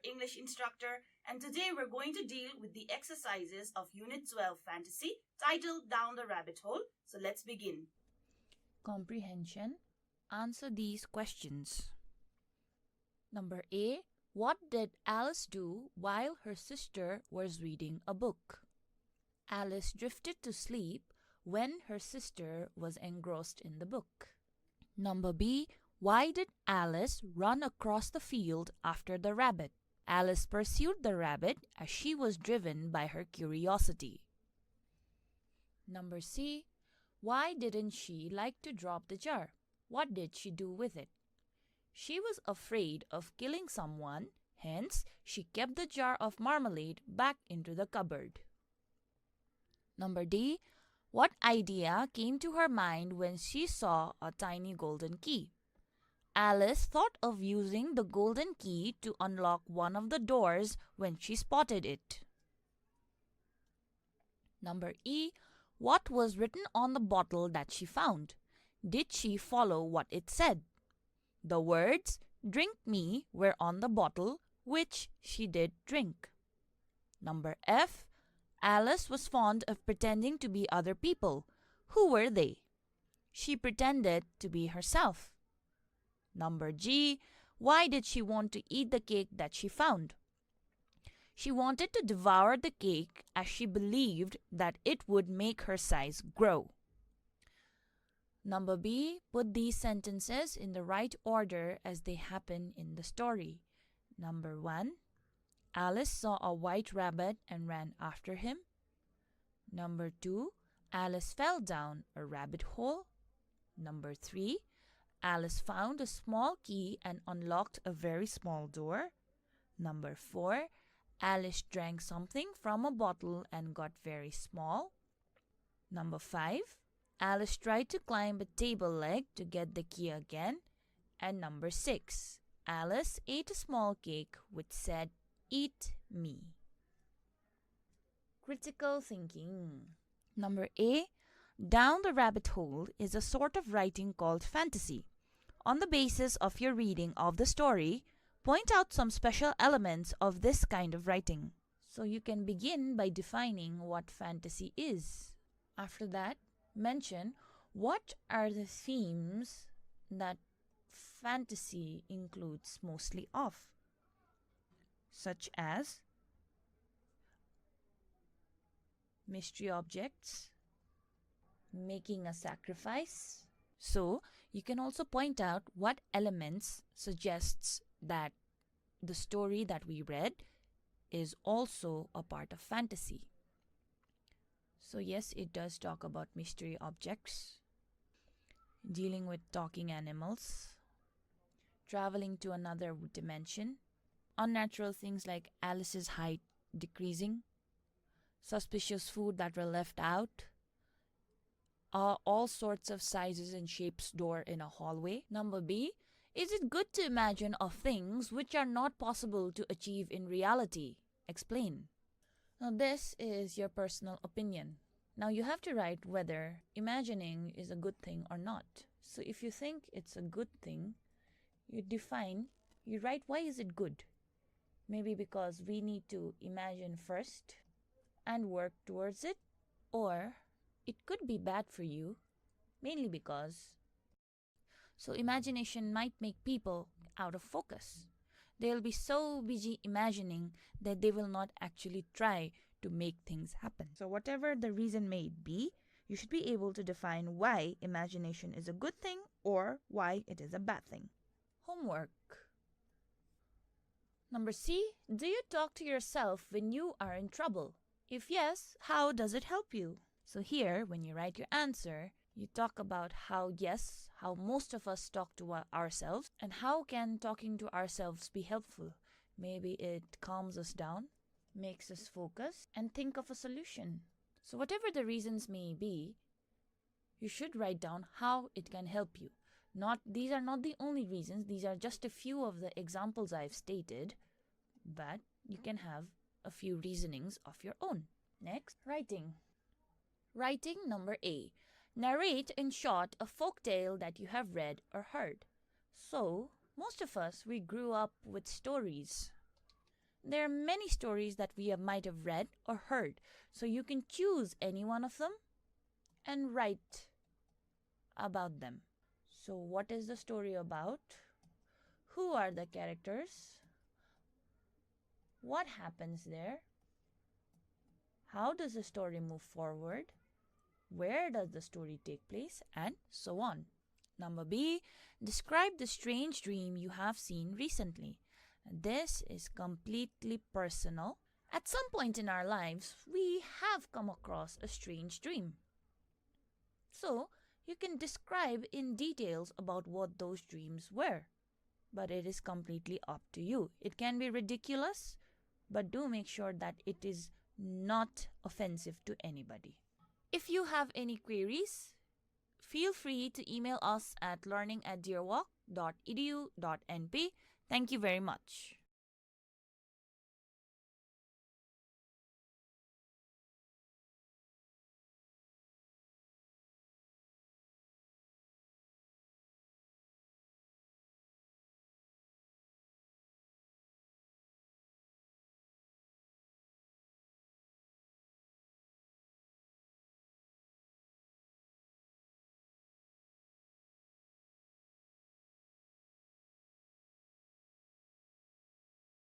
English instructor, and today we're going to deal with the exercises of Unit 12 Fantasy titled Down the Rabbit Hole. So let's begin. Comprehension. Answer these questions. Number A. What did Alice do while her sister was reading a book? Alice drifted to sleep when her sister was engrossed in the book. Number B. Why did Alice run across the field after the rabbit? Alice pursued the rabbit as she was driven by her curiosity. Number C. Why didn't she like to drop the jar? What did she do with it? She was afraid of killing someone, hence she kept the jar of marmalade back into the cupboard. Number D. What idea came to her mind when she saw a tiny golden key? Alice thought of using the golden key to unlock one of the doors when she spotted it. Number E. What was written on the bottle that she found? Did she follow what it said? The words, "Drink me," were on the bottle, which she did drink. Number F. Alice was fond of pretending to be other people. Who were they? She pretended to be herself. Number G. Why did she want to eat the cake that she found? She wanted to devour the cake as she believed that it would make her size grow. Number B. Put these sentences in the right order as they happen in the story. Number 1. Alice saw a white rabbit and ran after him. Number 2. Alice fell down a rabbit hole. Number 3. Alice found a small key and unlocked a very small door. Number 4. Alice drank something from a bottle and got very small. Number 5. Alice tried to climb a table leg to get the key again. And number 6. Alice ate a small cake which said, "Eat me." Critical thinking. Number A. Down the rabbit hole is a sort of writing called fantasy. On the basis of your reading of the story, point out some special elements of this kind of writing. So you can begin by defining what fantasy is. After that, mention what are the themes that fantasy includes mostly of, such as mystery objects, making a sacrifice. So you can also point out what elements suggests that the story that we read is also a part of fantasy. So yes, it does talk about mystery objects, dealing with talking animals, traveling to another dimension, unnatural things like Alice's height decreasing, suspicious food that were left out, all sorts of sizes and shapes door in a hallway. Number B. Is it good to imagine of things which are not possible to achieve in reality? Explain. Now this is your personal opinion. Now you have to write whether imagining is a good thing or not. So if you think it's a good thing, you write why is it good. Maybe because we need to imagine first and work towards it, or it could be bad for you, mainly because imagination might make people out of focus. They'll be so busy imagining that they will not actually try to make things happen. So whatever the reason may be, you should be able to define why imagination is a good thing or why it is a bad thing. Homework. Number C. Do you talk to yourself when you are in trouble? If yes, how does it help you? So here, when you write your answer, you talk about how most of us talk to ourselves, and how can talking to ourselves be helpful. Maybe it calms us down, makes us focus, and think of a solution. So whatever the reasons may be, you should write down how it can help you. These are not the only reasons, these are just a few of the examples I've stated, but you can have a few reasonings of your own. Next, writing. Writing number A. Narrate in short a folk tale that you have read or heard. So, most of us, we grew up with stories. There are many stories that we might have read or heard, so you can choose any one of them and write about them. So, what is the story about? Who are the characters? What happens there? How does the story move forward? Where does the story take place? And so on. Number B, describe the strange dream you have seen recently. This is completely personal. At some point in our lives, we have come across a strange dream. So, you can describe in details about what those dreams were. But it is completely up to you. It can be ridiculous, but do make sure that it is not offensive to anybody. If you have any queries, feel free to email us at learning@dearwalk.edu.np. Thank you very much.